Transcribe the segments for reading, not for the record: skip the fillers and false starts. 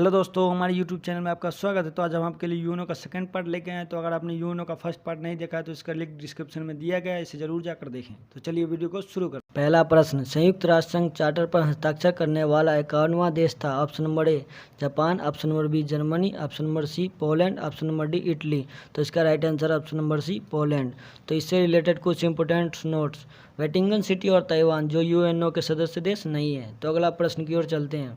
Hello दोस्तों, हमारे YouTube channel में आपका स्वागत है। तो आज हम आपके लिए यूनो का सेकंड पार्ट लेके आए हैं। तो अगर आपने यूनो का फर्स्ट पार्ट नहीं देखा है तो इसका लिंक डिस्क्रिप्शन में दिया गया है, इसे जरूर जाकर देखें। तो चलिए वीडियो को शुरू करें। पहला प्रश्न, संयुक्त राष्ट्र संघ चार्टर पर हस्ताक्षर करने वाला 51वां देश था। Option number A Japan, option number B Germany, option number C Poland, option number D Italy. तो इसका right answer option number C Poland. तो इससे रिलेटेड कुछ इंपोर्टेंट नोट्स, वेटिकन सिटी और ताइवान जो यूएनओ के सदस्य देश नहीं है। तो अगला प्रश्न की ओर चलते हैं।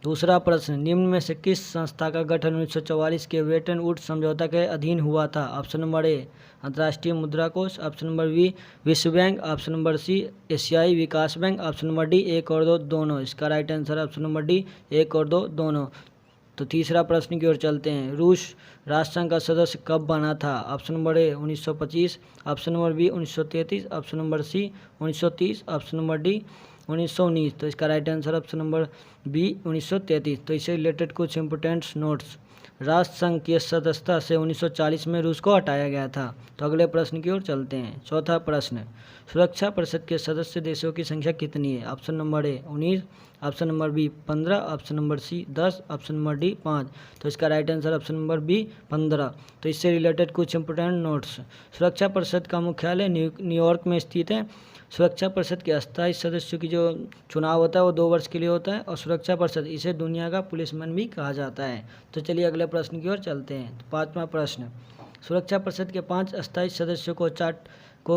दूसरा प्रश्न, निम्न में से किस संस्था का गठन 1944 के ब्रेटन वुड्स समझौता के अधीन हुआ था। ऑप्शन नंबर ए अंतर्राष्ट्रीय मुद्रा कोष, ऑप्शन नंबर बी विश्व बैंक, ऑप्शन नंबर सी एशियाई विकास बैंक, ऑप्शन नंबर डी एक और दो दोनों। इसका right answer option number D एक और दो दोनों। तो तीसरा प्रश्न की ओर चलते हैं। रूस राष्ट्रसंघ का सदस्य कब बना था। Option number A 1925, option number B 1933, option number C 1930, option number D 1919। तो इसका right answer option number B 1933। तो इससे रिलेटेड कुछ इंपोर्टेंट नोट्स, राष्ट्रसंघ की सदस्यता से 1940 में रूस को हटाया गया था। तो अगले प्रश्न की ओर चलते हैं। चौथा प्रश्न, सुरक्षा परिषद के सदस्य देशों की संख्या कितनी है। Option number A 19, option number B 15, option number C 10, option number D 5। तो इसका right answer option number B 15। तो इससे रिलेटेड कुछ इंपोर्टेंट नोट्स, सुरक्षा परिषद का मुख्यालय न्यूयॉर्क में स्थित है। सुरक्षा परिषद के अस्थायी सदस्यों की जो चुनाव होता है वो 2 वर्ष के लिए होता है और सुरक्षा परिषद इसे दुनिया का पुलिसमैन भी कहा जाता है। तो चलिए अगले प्रश्न की ओर चलते हैं। तो पाँचवा प्रश्न, सुरक्षा परिषद के 5 अस्थायी सदस्यों को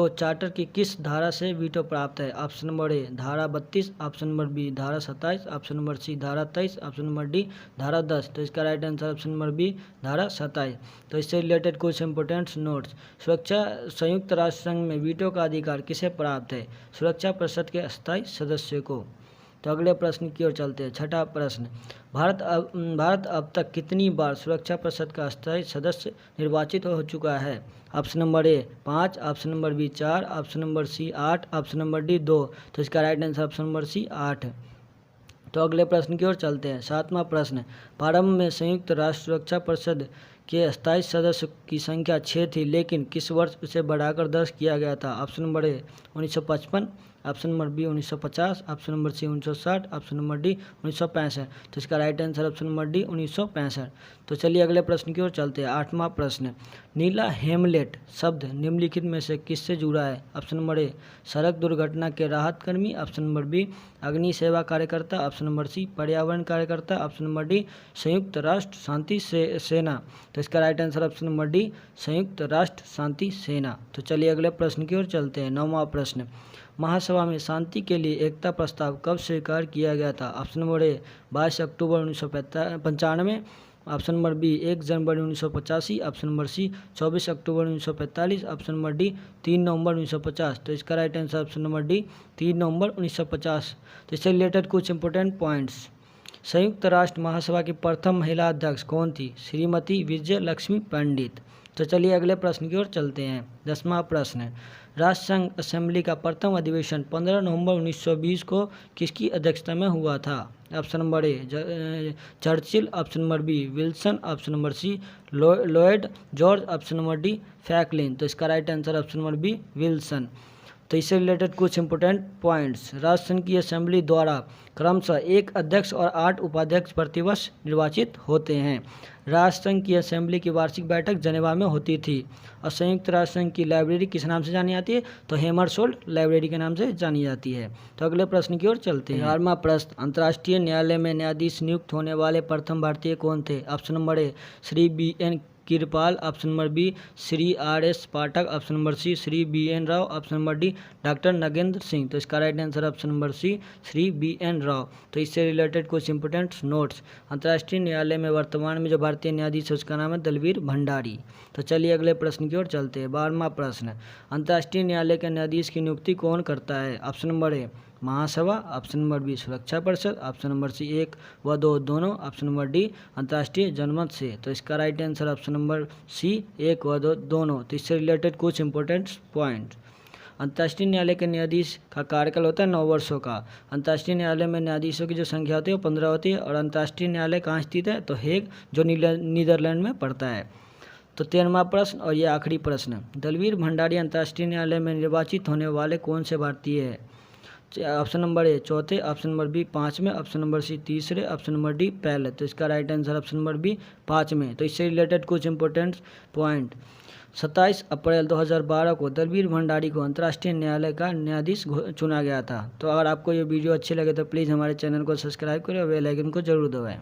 चार्टर की किस धारा से वीटो प्राप्त है। ऑप्शन नंबर ए धारा 32, ऑप्शन नंबर बी धारा 27, ऑप्शन नंबर सी धारा 23, ऑप्शन नंबर डी धारा 10। तो इसका right answer option number B धारा 27। तो इससे रिलेटेड कुछ इंपोर्टेंट नोट्स, संयुक्त राष्ट्र संघ में वीटो का अधिकार किसे प्राप्त है। सुरक्षा परिषद के अस्थायी सदस्य को। तो अगले प्रश्न की ओर चलते हैं। छठा प्रश्न, भारत अब तक कितनी बार सुरक्षा परिषद का अस्थायी सदस्य निर्वाचित हो चुका है। Option number A 5, option number B 4, option number C 8, option number D 2। तो इसका right answer option number C 8। तो अगले प्रश्न की ओर चलते हैं। सातवां प्रश्न, प्रारंभ में संयुक्त राष्ट्र सुरक्षा परिषद के अस्थायी सदस्य की संख्या 6 थी, लेकिन किस वर्ष उसे बढ़ाकर 10 किया गया था। Option number A 1955, option number B 1950, option number C 1960, option number D 1965। तो इसका right answer option number D 1965। तो चलिए अगले प्रश्न की ओर चलते हैं। आठवां प्रश्न, नीला हेमलेट शब्द निम्नलिखित में से किससे जुड़ा है। ऑप्शन नंबर ए सड़क दुर्घटना के राहत कर्मी, ऑप्शन नंबर बी अग्नि सेवा कार्यकर्ता, ऑप्शन नंबर सी पर्यावरण कार्यकर्ता, ऑप्शन नंबर डी संयुक्त राष्ट्र शांति सेना। तो इसका right answer option number D संयुक्त राष्ट्र शांति सेना। तो चलिए अगले प्रश्न की ओर चलते हैं। 9वां प्रश्न, महासभा में शांति के लिए एकता प्रस्ताव कब स्वीकार किया गया था। ऑप्शन नंबर ए 22 अक्टूबर 1995, ऑप्शन नंबर बी 1 जनवरी 1985, ऑप्शन नंबर सी 24 अक्टूबर 1945, ऑप्शन नंबर डी 3 नवंबर 1950। तो इसका right answer option number D 3 नवंबर 1950। तो इससे रिलेटेड कुछ इंपोर्टेंट पॉइंट्स, संयुक्त राष्ट्र महासभा की प्रथम महिला अध्यक्ष कौन थी। श्रीमती विजय लक्ष्मी पंडित। तो चलिए अगले प्रश्न की ओर चलते हैं। 10वां प्रश्न, राष्ट्रसंघ असेंबली का प्रथम अधिवेशन 15 नवंबर 1920 को किसकी अध्यक्षता में हुआ था। Option number A Churchill, option number B Wilson, option number C Lloyd George, option number D Franklin. तो इसका right answer option number B Wilson. तो इससे रिलेटेड कुछ इंपोर्टेंट पॉइंट्स, राष्ट्रसंघ की असेंबली द्वारा क्रमशः 1 अध्यक्ष और 8 उपाध्यक्ष प्रतिवर्ष निर्वाचित होते हैं। राष्ट्रसंघ की असेंबली की वार्षिक बैठक जनेवा में होती थी। और संयुक्त राष्ट्र संघ की लाइब्रेरी किस नाम से जानी जाती है, तो हेमरशोल्ड लाइब्रेरी के नाम से जानी जाती है। तो अगले प्रश्न की ओर चलते हैं। 11वां प्रश्न, अंतर्राष्ट्रीय न्यायालय में न्यायाधीश नियुक्त होने वाले प्रथम भारतीय कौन थे। Option number A Shri BN Kirpal, option number B Shri RS Pathak, option number C Shri BN Rao, option number D doctor Nagendra Singh. तो इसका right answer option number C Shri BN Rao. तो इससे रिलेटेड कुछ इंपोर्टेंट नोट्स, अंतर्राष्ट्रीय न्यायालय में वर्तमान में जो भारतीय न्यायाधीश है उसका नाम है दलवीर भंडारी। तो चलिए अगले प्रश्न की ओर चलते हैं। 12वां प्रश्न, अंतर्राष्ट्रीय न्यायालय के न्यायाधीश की नियुक्ति कौन करता है। ऑप्शन नंबर ए महासभा, ऑप्शन नंबर बी सुरक्षा परिषद, ऑप्शन नंबर सी 1 व 2 दोनों, ऑप्शन नंबर डी अंतर्राष्ट्रीय जनमत से। तो इसका right answer option number C 1 व 2 दोनों। तो इससे रिलेटेड कुछ इंपोर्टेंट पॉइंट, अंतर्राष्ट्रीय न्यायालय के न्यायाधीश का कार्यकाल होता है 9 वर्षों का। अंतर्राष्ट्रीय न्यायालय में न्यायाधीशों की जो संख्या होती है वो 15 होती है। और अंतर्राष्ट्रीय न्यायालय कहाँ स्थित है, तो हेग जो नीदरलैंड में पड़ता है। तो 13वां प्रश्न और ये आखिरी प्रश्न, दलवीर भंडारी अंतर्राष्ट्रीय न्यायालय में निर्वाचित होने वाले कौन से भारतीय है। ऑप्शन नंबर ए चौथे, ऑप्शन नंबर बी पाँचवें, ऑप्शन नंबर सी तीसरे, ऑप्शन नंबर डी पहले। तो इसका right answer option number B पाँचवें। तो इससे रिलेटेड कुछ इंपॉर्टेंट पॉइंट। 27 अप्रैल 2012 को दलवीर भंडारी को अंतर्राष्ट्रीय न्यायालय का न्यायाधीश चुना गया था। तो अगर आपको ये वीडियो अच्छे लगे तो प्लीज़ हमारे चैनल को सब्सक्राइब करें और बेल आइकन को जरूर दबाएं।